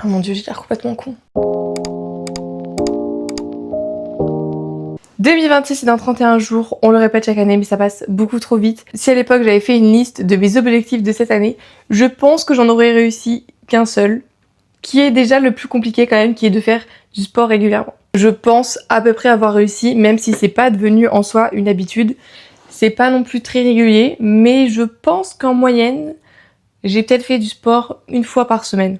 Oh mon dieu, j'ai l'air complètement con. 2026 c'est dans 31 jours, on le répète chaque année mais ça passe beaucoup trop vite. Si à l'époque j'avais fait une liste de mes objectifs de cette année, je pense que j'en aurais réussi qu'un seul, qui est déjà le plus compliqué quand même, qui est de faire du sport régulièrement. Je pense à peu près avoir réussi, même si c'est pas devenu en soi une habitude. C'est pas non plus très régulier, mais je pense qu'en moyenne, j'ai peut-être fait du sport une fois par semaine.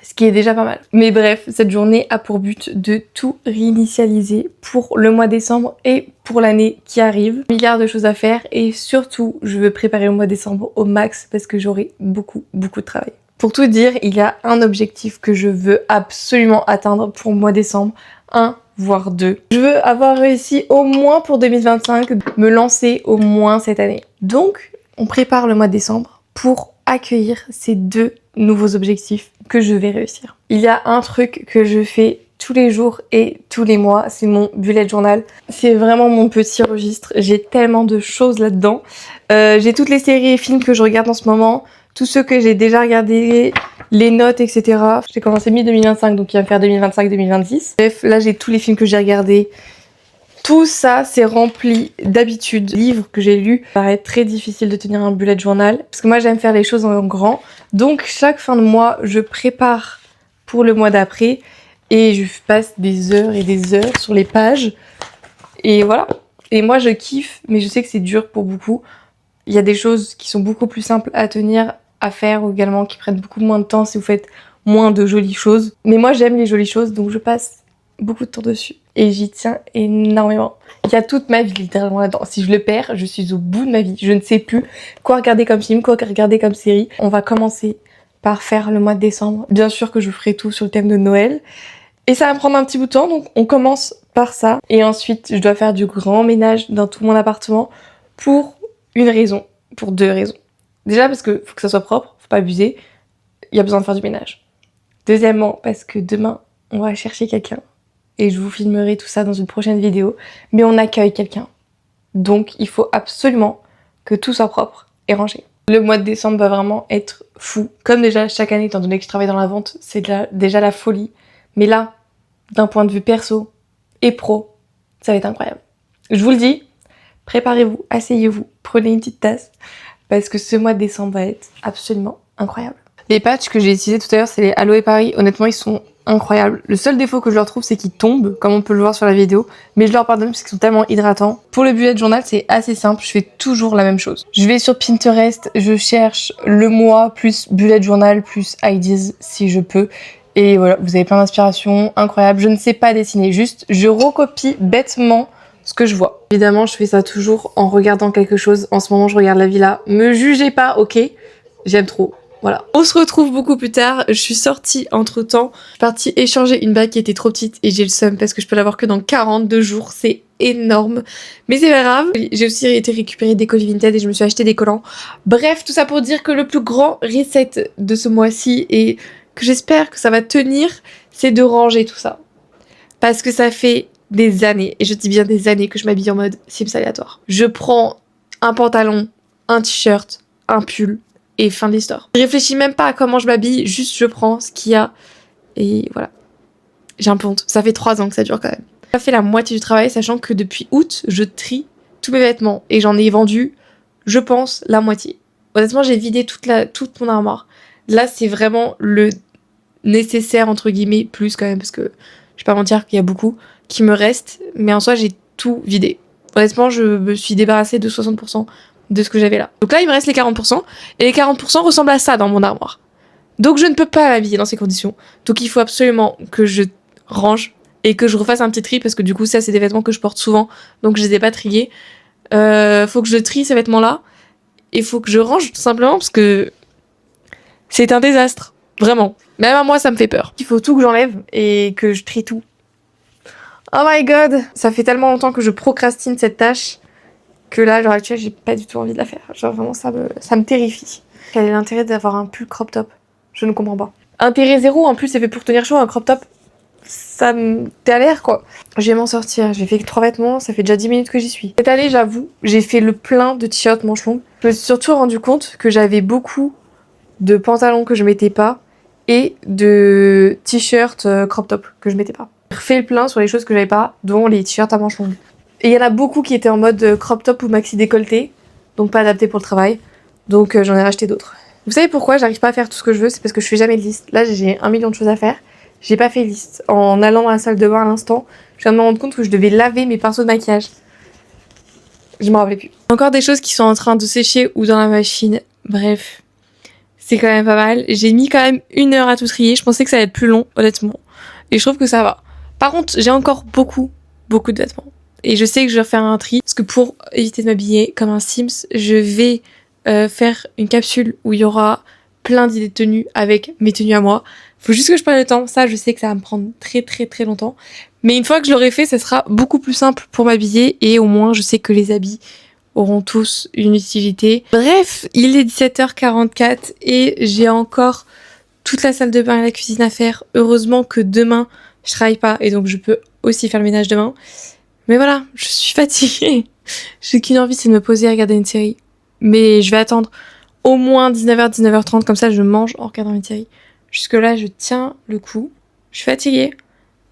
Ce qui est déjà pas mal. Mais bref, cette journée a pour but de tout réinitialiser pour le mois de décembre et pour l'année qui arrive. Milliards de choses à faire et surtout, je veux préparer le mois de décembre au max parce que j'aurai beaucoup de travail. Pour tout dire, il y a un objectif que je veux absolument atteindre pour le mois de décembre. Un, voire deux. Je veux avoir réussi au moins pour 2025, me lancer au moins cette année. Donc, on prépare le mois de décembre pour accueillir ces deux nouveaux objectifs que je vais réussir. Il y a un truc que je fais tous les jours et tous les mois, c'est mon bullet journal. C'est vraiment mon petit registre, j'ai tellement de choses là-dedans. J'ai toutes les séries et films que je regarde en ce moment, tous ceux que j'ai déjà regardés, les notes, etc. J'ai commencé mi-2025, donc il va me faire 2025-2026. Bref, là j'ai tous les films que j'ai regardés. Tout ça, c'est rempli d'habitudes. Livres que j'ai lus, ça paraît très difficile de tenir un bullet journal, parce que moi j'aime faire les choses en grand. Donc chaque fin de mois, je prépare pour le mois d'après, et je passe des heures et des heures sur les pages. Et voilà. Et moi je kiffe, mais je sais que c'est dur pour beaucoup. Il y a des choses qui sont beaucoup plus simples à tenir, à faire, ou également qui prennent beaucoup moins de temps si vous faites moins de jolies choses. Mais moi j'aime les jolies choses, donc je passe beaucoup de temps dessus. Et j'y tiens énormément. Il y a toute ma vie littéralement là-dedans. Si je le perds, je suis au bout de ma vie. Je ne sais plus quoi regarder comme film, quoi regarder comme série. On va commencer par faire le mois de décembre. Bien sûr que je ferai tout sur le thème de Noël. Et ça va me prendre un petit bout de temps, donc on commence par ça. Et ensuite, je dois faire du grand ménage dans tout mon appartement pour une raison, pour deux raisons. Déjà parce que faut que ça soit propre, faut pas abuser. Il y a besoin de faire du ménage. Deuxièmement, parce que demain, on va chercher quelqu'un. Et je vous filmerai tout ça dans une prochaine vidéo. Mais on accueille quelqu'un. Donc il faut absolument que tout soit propre et rangé. Le mois de décembre va vraiment être fou. Comme déjà chaque année, étant donné que je travaille dans la vente, c'est déjà la folie. Mais là, d'un point de vue perso et pro, ça va être incroyable. Je vous le dis, préparez-vous, asseyez-vous, prenez une petite tasse. Parce que ce mois de décembre va être absolument incroyable. Les patchs que j'ai utilisés tout à l'heure, c'est les Aloe Paris. Honnêtement, ils sont incroyables. Le seul défaut que je leur trouve, c'est qu'ils tombent, comme on peut le voir sur la vidéo. Mais je leur pardonne parce qu'ils sont tellement hydratants. Pour le bullet journal, c'est assez simple. Je fais toujours la même chose. Je vais sur Pinterest, je cherche le mois plus bullet journal plus ideas si je peux. Et voilà, vous avez plein d'inspirations incroyables. Je ne sais pas dessiner, juste je recopie bêtement ce que je vois. Évidemment, je fais ça toujours en regardant quelque chose. En ce moment, je regarde la villa. Me jugez pas, ok? J'aime trop. Voilà. On se retrouve beaucoup plus tard. Je suis sortie entre temps. Je suis partie échanger une bague qui était trop petite et j'ai le seum parce que je peux l'avoir que dans 42 jours. C'est énorme. Mais c'est pas grave. J'ai aussi été récupérer des colis Vinted et je me suis acheté des collants. Bref, tout ça pour dire que le plus grand reset de ce mois-ci et que j'espère que ça va tenir, c'est de ranger tout ça. Parce que ça fait des années, et je dis bien des années, que je m'habille en mode Sims aléatoire. Je prends un pantalon, un t-shirt, un pull, et fin de l'histoire. Je réfléchis même pas à comment je m'habille, juste je prends ce qu'il y a, et voilà. J'ai un peu honte. Ça fait 3 ans que ça dure quand même. J'ai fait la moitié du travail, sachant que depuis août, je trie tous mes vêtements, et j'en ai vendu, je pense, la moitié. Honnêtement, j'ai vidé toute mon armoire. Là, c'est vraiment le nécessaire, entre guillemets, plus quand même, parce que je vais pas mentir qu'il y a beaucoup qui me reste, mais en soi, j'ai tout vidé. Honnêtement, je me suis débarrassée de 60% de ce que j'avais là. Donc là, il me reste les 40%, et les 40% ressemblent à ça dans mon armoire. Donc je ne peux pas m'habiller dans ces conditions. Donc il faut absolument que je range et que je refasse un petit tri, parce que du coup, ça, c'est des vêtements que je porte souvent, donc je les ai pas triés. Faut que je trie ces vêtements-là, et faut que je range tout simplement, parce que c'est un désastre. Vraiment. Même à moi, ça me fait peur. Il faut tout que j'enlève et que je trie tout. Oh my god! Ça fait tellement longtemps que je procrastine cette tâche que là, à l'heure actuelle, j'ai pas du tout envie de la faire. Genre vraiment, ça me terrifie. Quel est l'intérêt d'avoir un pull crop top? Je ne comprends pas. Intérêt zéro, en plus, c'est fait pour tenir chaud, un crop top. T'es à l'air, quoi. Je vais m'en sortir. J'ai fait que 3 vêtements, ça fait déjà 10 minutes que j'y suis. Cette année, j'avoue, j'ai fait le plein de t-shirts manches longues. Je me suis surtout rendu compte que j'avais beaucoup de pantalons que je mettais pas et de t-shirts crop top que je mettais pas. J'ai refait le plein sur les choses que j'avais pas, dont les t-shirts à manches longues. Et il y en a beaucoup qui étaient en mode crop top ou maxi décolleté, donc pas adapté pour le travail. Donc j'en ai racheté d'autres. Vous savez pourquoi j'arrive pas à faire tout ce que je veux? C'est parce que je fais jamais de liste. Là j'ai 1 million de choses à faire. J'ai pas fait liste. En allant dans la salle de bain à l'instant, je viens de me rendre compte que je devais laver mes pinceaux de maquillage. Je m'en rappelais plus. Encore des choses qui sont en train de sécher ou dans la machine. Bref, c'est quand même pas mal. J'ai mis quand même 1 heure à tout trier. Je pensais que ça allait être plus long, honnêtement. Et je trouve que ça va. Par contre, j'ai encore beaucoup de vêtements. Et je sais que je vais refaire un tri. Parce que pour éviter de m'habiller comme un Sims, je vais faire une capsule où il y aura plein d'idées de tenues avec mes tenues à moi. Faut juste que je prenne le temps. Ça, je sais que ça va me prendre très longtemps. Mais une fois que je l'aurai fait, ça sera beaucoup plus simple pour m'habiller. Et au moins, je sais que les habits auront tous une utilité. Bref, il est 17h44 et j'ai encore toute la salle de bain et la cuisine à faire. Heureusement que demain, je travaille pas et donc je peux aussi faire le ménage demain. Mais voilà, je suis fatiguée. J'ai qu'une envie, c'est de me poser et regarder une série. Mais je vais attendre au moins 19h, 19h30, comme ça je mange en regardant une série. Jusque là, je tiens le coup. Je suis fatiguée,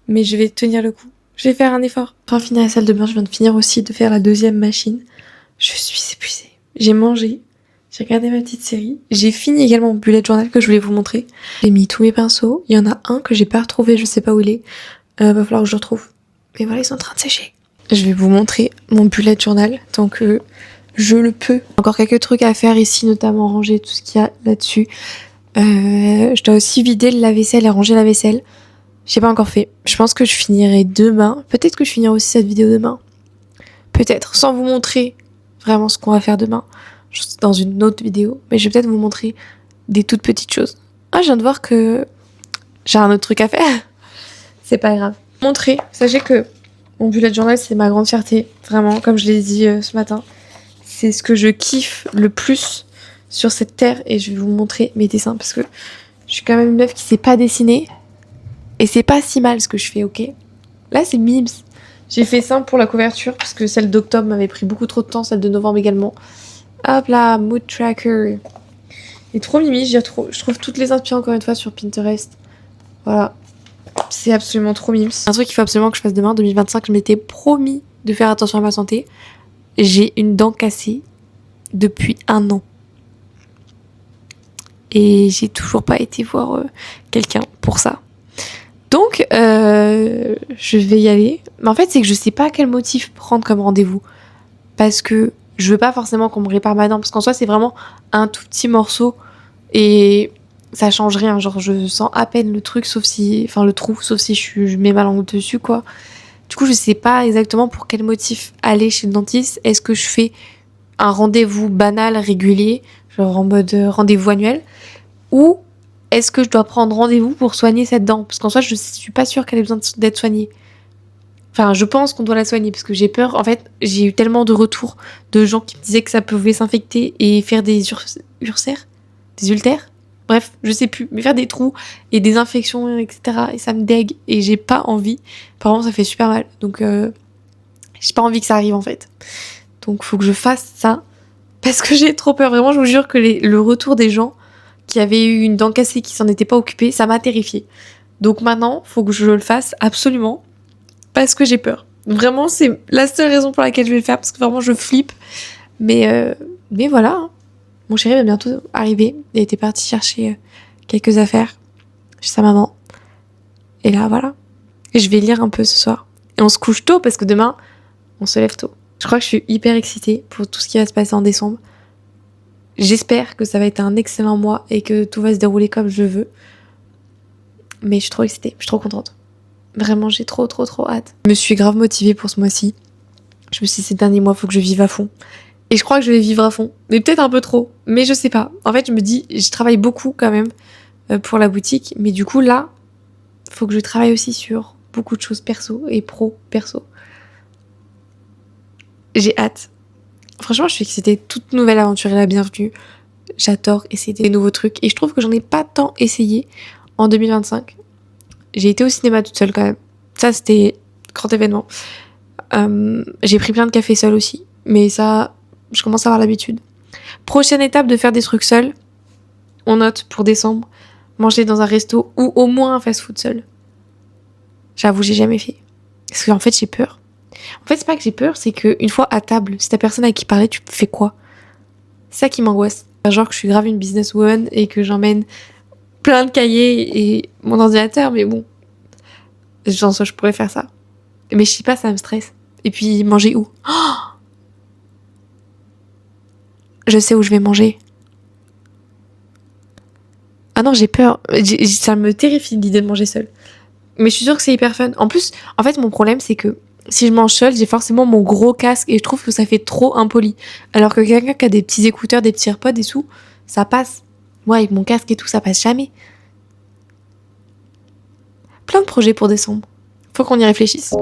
mais je vais tenir le coup. Je vais faire un effort. Enfin, finir la salle de bain, je viens de finir aussi de faire la deuxième machine. Je suis épuisée. J'ai mangé, j'ai regardé ma petite série. J'ai fini également mon bullet journal que je voulais vous montrer. J'ai mis tous mes pinceaux. Il y en a un que j'ai pas retrouvé, je sais pas où il est. Va falloir que je le retrouve. Mais voilà, ils sont en train de sécher. Je vais vous montrer mon bullet journal tant que je le peux. Encore quelques trucs à faire ici, notamment ranger tout ce qu'il y a là-dessus. Je dois aussi vider le lave-vaisselle et ranger la vaisselle. J'ai pas encore fait. Je pense que je finirai demain. Peut-être que je finirai aussi cette vidéo demain. Peut-être, sans vous montrer vraiment ce qu'on va faire demain. Juste dans une autre vidéo. Mais je vais peut-être vous montrer des toutes petites choses. Ah, je viens de voir que j'ai un autre truc à faire. C'est pas grave. Montrer. Sachez que mon bullet journal, c'est ma grande fierté. Vraiment, comme je l'ai dit ce matin. C'est ce que je kiffe le plus sur cette terre. Et je vais vous montrer mes dessins. Parce que je suis quand même une meuf qui sait pas dessiner. Et c'est pas si mal ce que je fais, ok? Là, c'est Mims. J'ai fait ça pour la couverture. Parce que celle d'octobre m'avait pris beaucoup trop de temps. Celle de novembre également. Hop là, Mood Tracker. Il est trop mimi. Je trouve toutes les inspirations encore une fois sur Pinterest. Voilà. C'est absolument trop Mims. Un truc qu'il faut absolument que je fasse demain, 2025, je m'étais promis de faire attention à ma santé. J'ai une dent cassée depuis 1 an. Et j'ai toujours pas été voir quelqu'un pour ça. Donc, je vais y aller. Mais en fait, c'est que je sais pas quel motif prendre comme rendez-vous. Parce que je veux pas forcément qu'on me répare ma dent. Parce qu'en soi, c'est vraiment un tout petit morceau. Et ça change rien. Genre, je sens à peine le truc, sauf si... Enfin, le trou, sauf si je mets ma langue dessus, quoi. Du coup, je sais pas exactement pour quel motif aller chez le dentiste. Est-ce que je fais un rendez-vous banal, régulier, genre en mode rendez-vous annuel, ou est-ce que je dois prendre rendez-vous pour soigner cette dent? Parce qu'en soi, je suis pas sûre qu'elle ait besoin d'être soignée. Enfin, je pense qu'on doit la soigner parce que j'ai peur. En fait, j'ai eu tellement de retours de gens qui me disaient que ça pouvait s'infecter et faire des ulcères, des ultères. Bref, je sais plus, mais faire des trous et des infections, etc. Et ça me dégue et j'ai pas envie. Apparemment, ça fait super mal. Donc, j'ai pas envie que ça arrive en fait. Donc, faut que je fasse ça parce que j'ai trop peur. Vraiment, je vous jure que le retour des gens qui avaient eu une dent cassée, qui s'en étaient pas occupés, ça m'a terrifiée. Donc maintenant, faut que je le fasse absolument parce que j'ai peur. Vraiment, c'est la seule raison pour laquelle je vais le faire parce que vraiment, je flippe. Mais voilà. Hein. Mon chéri va bientôt arriver. Il était parti chercher quelques affaires chez sa maman. Et là, voilà. Et je vais lire un peu ce soir. Et on se couche tôt parce que demain, on se lève tôt. Je crois que je suis hyper excitée pour tout ce qui va se passer en décembre. J'espère que ça va être un excellent mois et que tout va se dérouler comme je veux. Mais je suis trop excitée, je suis trop contente. Vraiment, j'ai trop hâte. Je me suis grave motivée pour ce mois-ci. Je me suis dit, ces derniers mois, faut que je vive à fond. Et je crois que je vais vivre à fond. Mais peut-être un peu trop. Mais je sais pas. En fait, je me dis, je travaille beaucoup quand même pour la boutique. Mais du coup, là, faut que je travaille aussi sur beaucoup de choses perso et perso. J'ai hâte. Franchement, je suis excitée. Toute nouvelle aventure est la bienvenue. J'adore essayer des nouveaux trucs. Et je trouve que j'en ai pas tant essayé en 2025. J'ai été au cinéma toute seule quand même. Ça, c'était grand événement. J'ai pris plein de café seule aussi. Mais ça, je commence à avoir l'habitude. Prochaine étape de faire des trucs seuls. On note pour décembre. manger dans un resto ou au moins un fast-food seul. J'avoue, j'ai jamais fait. Parce qu'en fait, j'ai peur. En fait, c'est pas que j'ai peur, c'est qu'une fois à table, si t'as personne avec qui parler, tu fais quoi? C'est ça qui m'angoisse. Genre que je suis grave une businesswoman et que j'emmène plein de cahiers et mon ordinateur, mais bon. J'en sais, je pourrais faire ça. Mais je sais pas, ça me stresse. Et puis, manger où? Oh, je sais où je vais manger. Ah non, j'ai peur. Ça me terrifie l'idée de manger seule. Mais je suis sûre que c'est hyper fun. En plus, en fait, mon problème, c'est que si je mange seule, j'ai forcément mon gros casque et je trouve que ça fait trop impoli. Alors que quelqu'un qui a des petits écouteurs, des petits AirPods et tout, ça passe. Moi, avec mon casque et tout, ça passe jamais. Plein de projets pour décembre. Faut qu'on y réfléchisse.